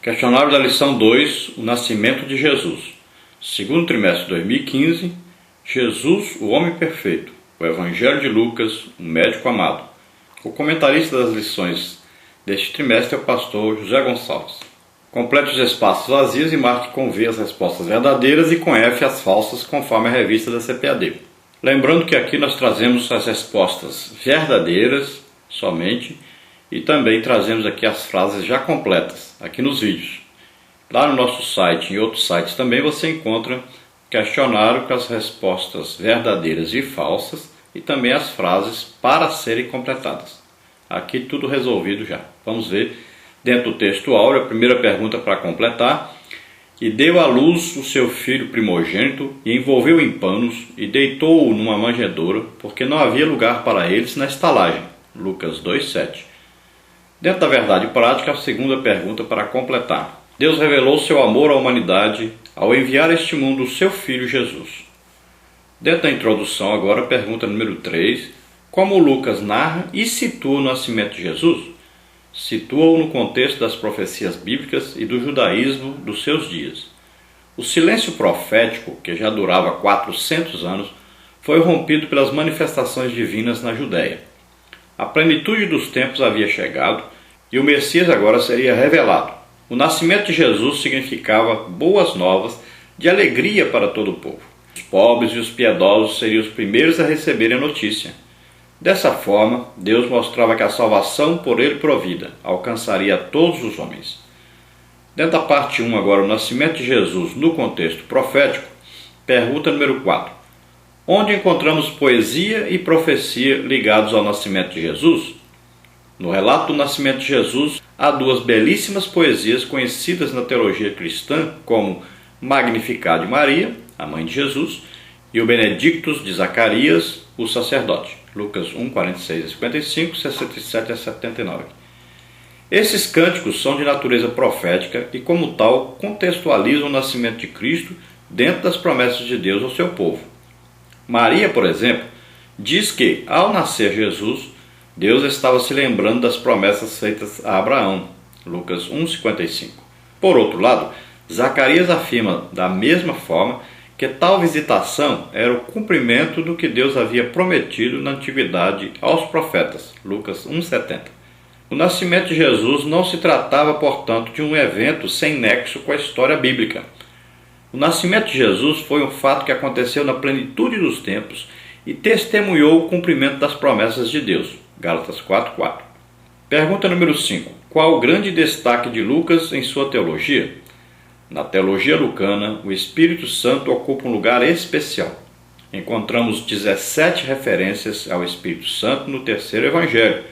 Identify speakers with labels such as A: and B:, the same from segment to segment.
A: Questionário da lição 2, o nascimento de Jesus. Segundo trimestre de 2015, Jesus, o homem perfeito, o Evangelho de Lucas, o médico amado. O comentarista das lições deste trimestre é o pastor José Gonçalves. Complete os espaços vazios e marque com V as respostas verdadeiras e com F as falsas, conforme a revista da CPAD. Lembrando que aqui nós trazemos as respostas verdadeiras somente e também trazemos aqui as frases já completas, aqui nos vídeos. Lá no nosso site e em outros sites também você encontra questionário com as respostas verdadeiras e falsas e também as frases para serem completadas. Aqui tudo resolvido já. Vamos ver dentro do texto áureo a primeira pergunta para completar. E deu à luz o seu filho primogênito e envolveu em panos e deitou-o numa manjedoura, porque não havia lugar para eles na estalagem. Lucas 2:7. Dentro da verdade prática, a segunda pergunta para completar. Deus revelou seu amor à humanidade ao enviar a este mundo o seu Filho Jesus. Dentro da introdução agora, a pergunta número 3. Como Lucas narra e situa o nascimento de Jesus? Situa-o no contexto das profecias bíblicas e do judaísmo dos seus dias. O silêncio profético, que já durava 400 anos, foi rompido pelas manifestações divinas na Judéia. A plenitude dos tempos havia chegado e o Messias agora seria revelado. O nascimento de Jesus significava boas novas de alegria para todo o povo. Os pobres e os piedosos seriam os primeiros a receberem a notícia. Dessa forma, Deus mostrava que a salvação por ele provida alcançaria a todos os homens. Dentro da parte 1 agora, o nascimento de Jesus no contexto profético, pergunta número 4. Onde encontramos poesia e profecia ligados ao nascimento de Jesus? No relato do nascimento de Jesus, há duas belíssimas poesias conhecidas na teologia cristã como Magnificat de Maria, a mãe de Jesus, e o Benedictus de Zacarias, o sacerdote. Lucas 1, 46 a 55, 67 a 79. Esses cânticos são de natureza profética e, como tal, contextualizam o nascimento de Cristo dentro das promessas de Deus ao seu povo. Maria, por exemplo, diz que, ao nascer Jesus, Deus estava se lembrando das promessas feitas a Abraão. Lucas 1, 55. Por outro lado, Zacarias afirma da mesma forma que tal visitação era o cumprimento do que Deus havia prometido na antiguidade aos profetas. Lucas 1,70. O nascimento de Jesus não se tratava, portanto, de um evento sem nexo com a história bíblica. O nascimento de Jesus foi um fato que aconteceu na plenitude dos tempos e testemunhou o cumprimento das promessas de Deus. Gálatas 4:4. Pergunta número 5. Qual o grande destaque de Lucas em sua teologia? Na teologia lucana, o Espírito Santo ocupa um lugar especial. Encontramos 17 referências ao Espírito Santo no terceiro Evangelho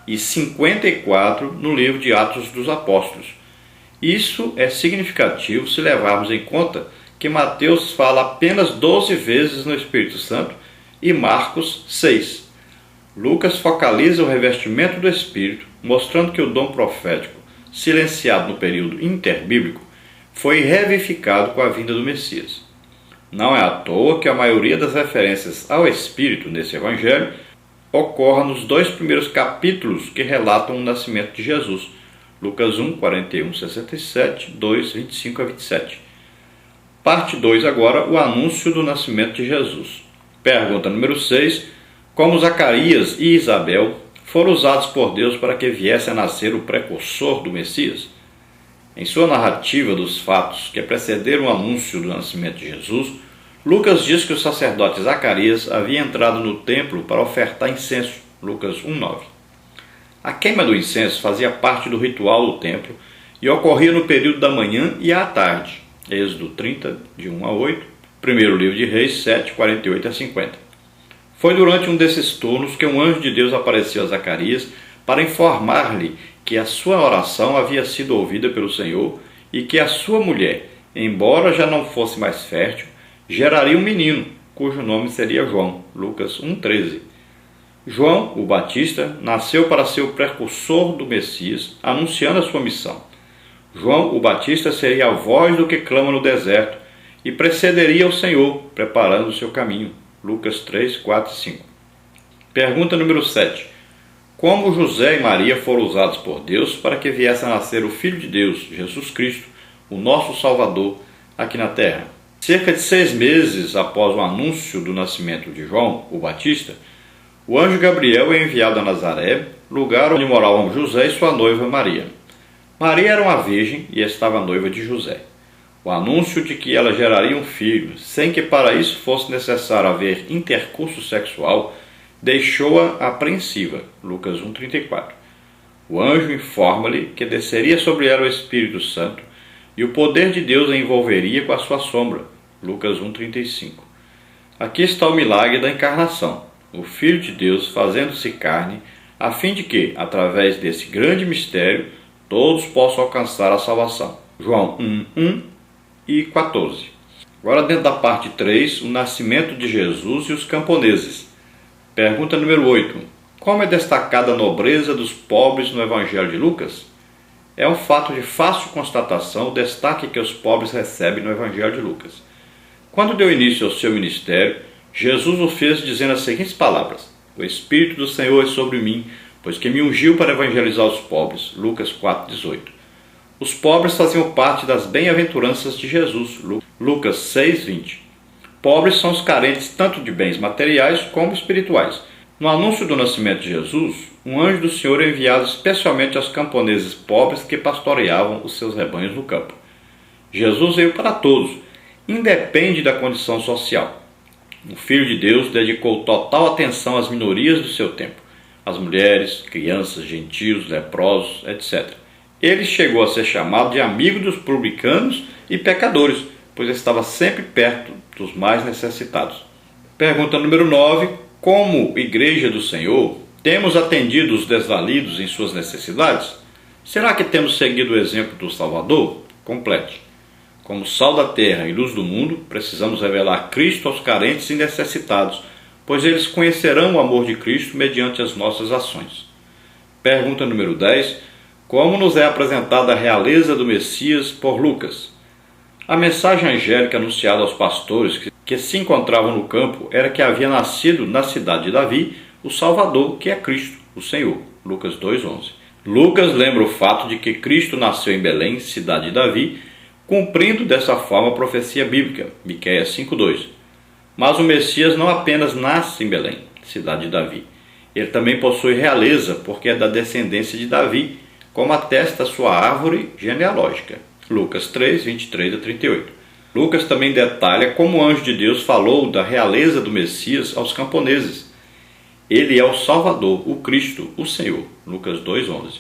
A: e 54 no livro de Atos dos Apóstolos. Isso é significativo se levarmos em conta que Mateus fala apenas 12 vezes no Espírito Santo e Marcos 6. Lucas focaliza o revestimento do Espírito, mostrando que o dom profético, silenciado no período interbíblico, foi revivificado com a vinda do Messias. Não é à toa que a maioria das referências ao Espírito nesse Evangelho ocorre nos dois primeiros capítulos que relatam o nascimento de Jesus. Lucas 1, 41, 67, 2, 25 a 27. Parte 2 agora, o anúncio do nascimento de Jesus. Pergunta número 6. Como Zacarias e Isabel foram usados por Deus para que viesse a nascer o precursor do Messias? Em sua narrativa dos fatos que precederam o anúncio do nascimento de Jesus, Lucas diz que o sacerdote Zacarias havia entrado no templo para ofertar incenso. Lucas 1:9. A queima do incenso fazia parte do ritual do templo e ocorria no período da manhã e à tarde. Êxodo 30, de 1 a 8, primeiro livro de Reis 7, 48 a 50. Foi durante um desses turnos que um anjo de Deus apareceu a Zacarias para informar-lhe que a sua oração havia sido ouvida pelo Senhor e que a sua mulher, embora já não fosse mais fértil, geraria um menino, cujo nome seria João. Lucas 1:13. João, o Batista, nasceu para ser o precursor do Messias, anunciando a sua missão. João, o Batista, seria a voz do que clama no deserto e precederia o Senhor, preparando o seu caminho. Lucas 3, 4 e 5. Pergunta número 7. como José e Maria foram usados por Deus para que viesse a nascer o Filho de Deus, Jesus Cristo, o nosso Salvador, aqui na terra. Cerca de 6 meses após o anúncio do nascimento de João, o Batista, o anjo Gabriel é enviado a Nazaré, lugar onde moravam José e sua noiva Maria. Maria era uma virgem e estava noiva de José. O anúncio de que ela geraria um filho, sem que para isso fosse necessário haver intercurso sexual, deixou-a apreensiva. Lucas 1,34. O anjo informa-lhe que desceria sobre ela o Espírito Santo e o poder de Deus a envolveria com a sua sombra. Lucas 1,35. Aqui está o milagre da encarnação, o Filho de Deus fazendo-se carne, a fim de que, através desse grande mistério, todos possam alcançar a salvação. João 1:1 e 14. Agora, dentro da parte 3, o nascimento de Jesus e os camponeses. Pergunta número 8. Como é destacada a nobreza dos pobres no Evangelho de Lucas? É um fato de fácil constatação o destaque que os pobres recebem no Evangelho de Lucas. Quando deu início ao seu ministério, Jesus o fez dizendo as seguintes palavras: O Espírito do Senhor é sobre mim, pois que me ungiu para evangelizar os pobres. Lucas 4,18. Os pobres faziam parte das bem-aventuranças de Jesus. Lucas 6,20. Pobres são os carentes tanto de bens materiais como espirituais. No anúncio do nascimento de Jesus, um anjo do Senhor é enviado especialmente aos camponeses pobres que pastoreavam os seus rebanhos no campo. Jesus veio para todos, independe da condição social. O Filho de Deus dedicou total atenção às minorias do seu tempo, as mulheres, crianças, gentios, leprosos, etc. Ele chegou a ser chamado de amigo dos publicanos e pecadores, pois estava sempre perto dos mais necessitados. Pergunta número 9. Como Igreja do Senhor, temos atendido os desvalidos em suas necessidades? Será que temos seguido o exemplo do Salvador? Complete. Como sal da terra e luz do mundo, precisamos revelar Cristo aos carentes e necessitados, pois eles conhecerão o amor de Cristo mediante as nossas ações. Pergunta número 10. Como nos é apresentada a realeza do Messias por Lucas? A mensagem angélica anunciada aos pastores que se encontravam no campo era que havia nascido na cidade de Davi o Salvador, que é Cristo, o Senhor. Lucas 2,11. Lucas lembra o fato de que Cristo nasceu em Belém, cidade de Davi, cumprindo dessa forma a profecia bíblica, Miqueias 5,2. Mas o Messias não apenas nasce em Belém, cidade de Davi. Ele também possui realeza, porque é da descendência de Davi, como atesta sua árvore genealógica. Lucas 3, 23 a 38. Lucas também detalha como o anjo de Deus falou da realeza do Messias aos camponeses. Ele é o Salvador, o Cristo, o Senhor. Lucas 2,11.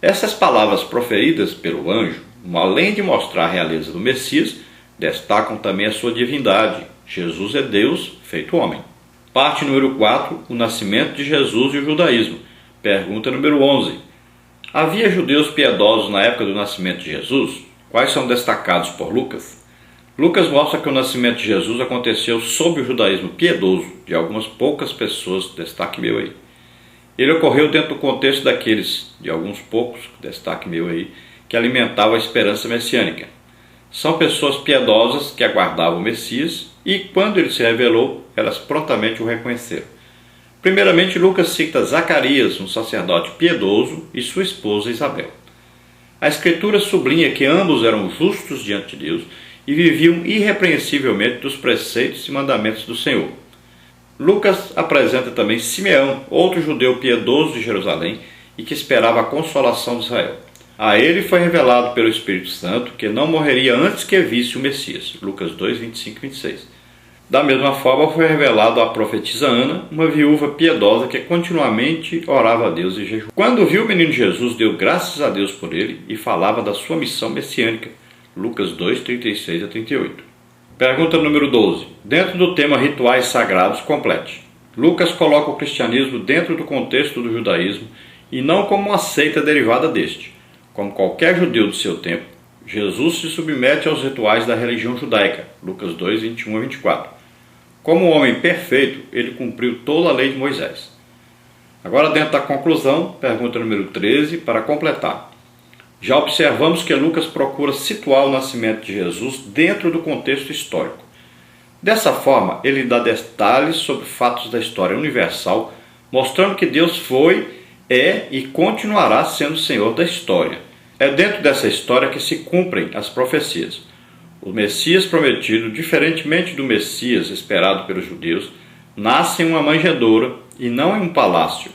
A: Essas palavras proferidas pelo anjo, além de mostrar a realeza do Messias, destacam também a sua divindade. Jesus é Deus feito homem. Parte número 4. O nascimento de Jesus e o judaísmo. Pergunta número 11. Havia judeus piedosos na época do nascimento de Jesus? Quais são destacados por Lucas? Lucas mostra que o nascimento de Jesus aconteceu sob o judaísmo piedoso de algumas poucas pessoas, destaque meu aí. Ele ocorreu dentro do contexto daqueles, de alguns poucos, destaque meu aí, que alimentavam a esperança messiânica. São pessoas piedosas que aguardavam o Messias e, quando ele se revelou, elas prontamente o reconheceram. Primeiramente, Lucas cita Zacarias, um sacerdote piedoso, e sua esposa Isabel. A Escritura sublinha que ambos eram justos diante de Deus e viviam irrepreensivelmente dos preceitos e mandamentos do Senhor. Lucas apresenta também Simeão, outro judeu piedoso de Jerusalém e que esperava a consolação de Israel. A ele foi revelado pelo Espírito Santo que não morreria antes que visse o Messias. Lucas 2, 25 e 26. Da mesma forma foi revelado à profetisa Ana, uma viúva piedosa que continuamente orava a Deus e jejuava. Quando viu o menino Jesus, deu graças a Deus por ele e falava da sua missão messiânica. Lucas 2, 36 a 38. Pergunta número 12. Dentro do tema rituais sagrados, complete. Lucas coloca o cristianismo dentro do contexto do judaísmo e não como uma seita derivada deste. Como qualquer judeu do seu tempo, Jesus se submete aos rituais da religião judaica. Lucas 2, 21 a 24. Como homem perfeito, ele cumpriu toda a lei de Moisés. Agora, dentro da conclusão, pergunta número 13, para completar. Já observamos que Lucas procura situar o nascimento de Jesus dentro do contexto histórico. Dessa forma, ele dá detalhes sobre fatos da história universal, mostrando que Deus foi é e continuará sendo Senhor da história. É dentro dessa história que se cumprem as profecias. O Messias prometido, diferentemente do Messias esperado pelos judeus, nasce em uma manjedoura e não em um palácio.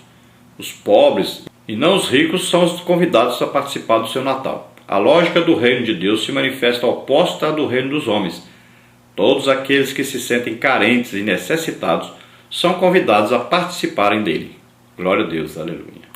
A: Os pobres e não os ricos são os convidados a participar do seu Natal. A lógica do reino de Deus se manifesta oposta à do reino dos homens. Todos aqueles que se sentem carentes e necessitados são convidados a participarem dele. Glória a Deus, aleluia.